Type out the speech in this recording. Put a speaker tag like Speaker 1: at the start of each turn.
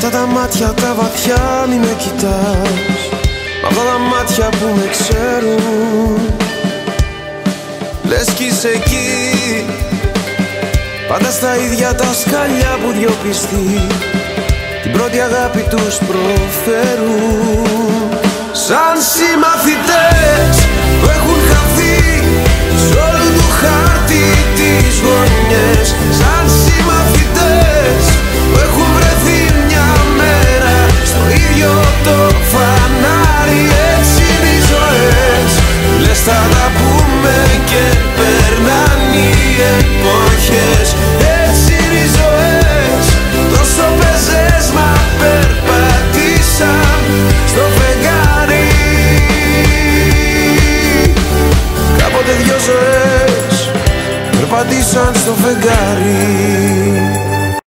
Speaker 1: Αυτά τα μάτια τα βαθιά μη με κοιτάς, αυτά τα μάτια που με ξέρουν. Λες κι είσαι εκεί, πάντα στα ίδια τα σκαλιά που δυο πιστοί την πρώτη αγάπη τους προφέρουν. Σαν συμμαθητές που έχουν χαθεί σ' όλου του χάρτη τις γωνιές. Σαν